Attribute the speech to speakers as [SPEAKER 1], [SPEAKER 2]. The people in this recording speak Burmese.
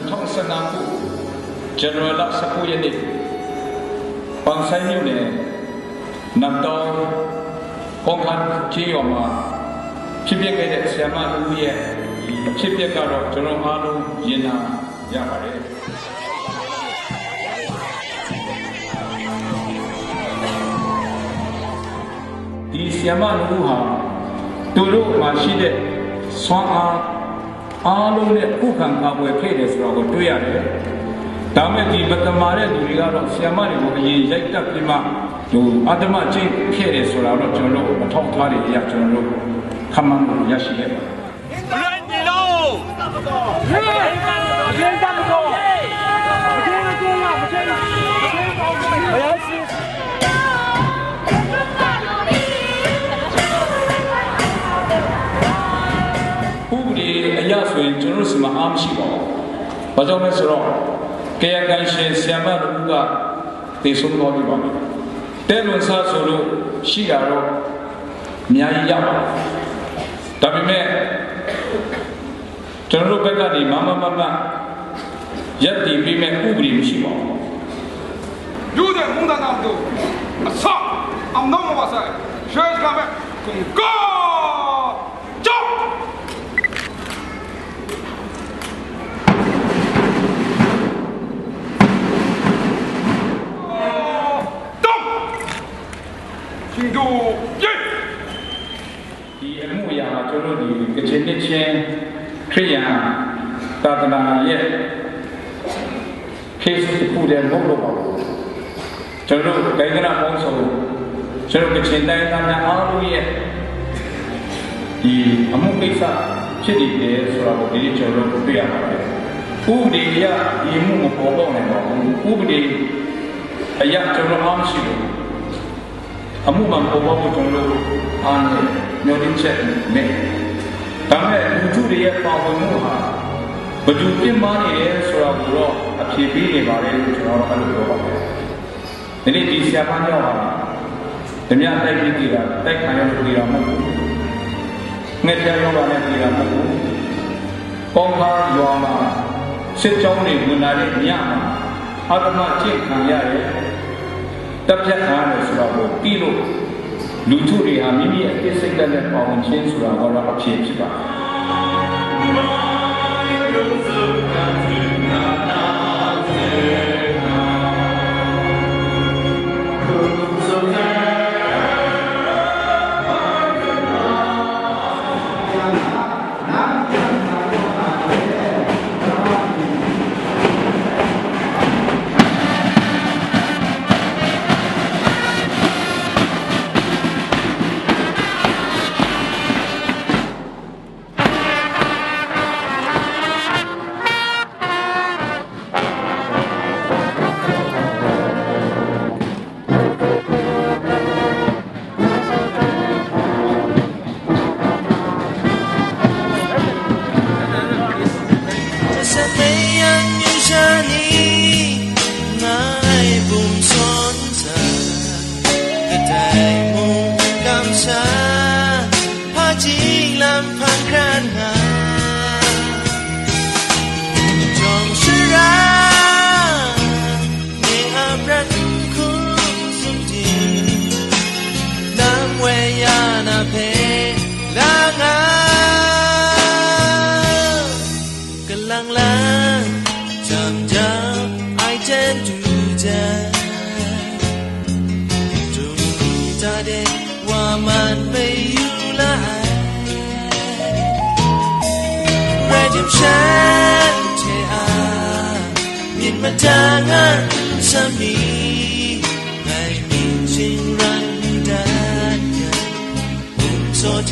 [SPEAKER 1] 2015ခုဇန်နဝါရီလ19ရက်နေ့ပန်းဆိုင်မြို့နယ်နတ်တောင်ကောင်းခါချီရွာမှာဖြစ်ပျက်ခဲ့တဲ့ဆရာမလူရဲ့ဖြစ်ပျက်ကတော့ကျွန်တော်အားလုံးရင်နာရပါတယ်ဒီဆရာမလူဟာသူတို့မှာရှိတဲ့စွမ်းအားလုံးနဲ့ခုခံကာကွယ်ခဲ့တယ်ဆိုတော့ကိုတွေ့ရတယ်။ဒါမဲ့ဒီပထမတဲ့လူတွေကတော့ဆရာမတွေကိုအရင်ရိုက်တက်ပြီးမှသူအတ္တမကျင့်ခဲ့တယ်ဆိုတာတော့ကျွန်တော်တို့အထောက်အထားတွေအရကျွန်တော်တို့ခမှန်းလို့ရရှိခဲ့ပါတယ်အရာဆိုရင်ကျွန်တော်တို့စီမှာအားမရှိပါဘူး။ဘာကြောင့်လဲဆိုတော့ကေယကန်ရှင်ဆရာမတို့ကတည်ဆုံးတော်ပြီပါမယ်။တဲလွန်စားဆိုလို့ရှိတာတော့အများကြီးရပါတယ်။ဒါပေမဲ့ကျွန်တော်တို့ဘက်ကနေမရက်တည်ပြီးမဲ့ဥပဒေမရှိပါဘူး။
[SPEAKER 2] လူတွေမုန်းတာတော့အဆောက်အောင်တော့မပါဆိုင်ရှေ့ကပဲကုန်ကောကြောက်ဒီအမှုအရာကျွန်တော်တို့ဒီကချင်နှစ်ချင်းခရိယာသာသနာရဲ့ case တစ်ခုတည်းမဟုတ်တော့ပါဘူးကျွန်တော်တို့ဂိုင်းကနာပေါင်းစုံကျွန်တော်ကချင်တိုင်းသားများအားလုံးရဲ့ဒီအမှုကိစ္စဖြစ်နေတယ်ဆိုတော့ဒီကျွန်တော်တို့တွေ့ရပါတယ်ဥပဒေအရဒီမှုမပေါ်ပေါက်နိုင်ပါဘူးဥပဒေအရကျွန်တော်အားမရှိဘူးအမှုမှပေါ်ပေါက်ဖို့ကျွန်တော်တို့အားနဲ့မျှော်လင့်ချက်နဲ့ဒါမဲ့လူထုတွေရဲ့ပါဝင်မှုဟာဘယ်သူပြင်မာနေလဲဆိုတာကိုတော့အဖြေပေးနေပါတယ်လို့ကျွန်တော်တို့အဲ့လိုပြောပါမယ်။ဒီနေ့ဒီဆရာမကြောင့်ဟာဓမြတိုက်ပြီးကြည့်တာတိုက်ခံရလို့ကြည့်တာမဟုတ်ဘူး။ငှက်ပြရောပါနဲ့ကြည့်တာမဟုတ်ဘူး။ကောင်းကားရွာမှာစစ်ကြောင်းတွေဝင်လာတဲ့ညမှာအာတမကျင့်ခံရတယ်။တပ်ဖြတ်ခံရတယ်ဆိုတော့ပြီးလို့လူထုတွေဟာမိမိရဲ့အသိစိတ်ဓာတ်နဲ့ပါဝင်ခြင်းဆိုတာကတော့အဖြစ်ဖြစ်ပါတယ်
[SPEAKER 3] so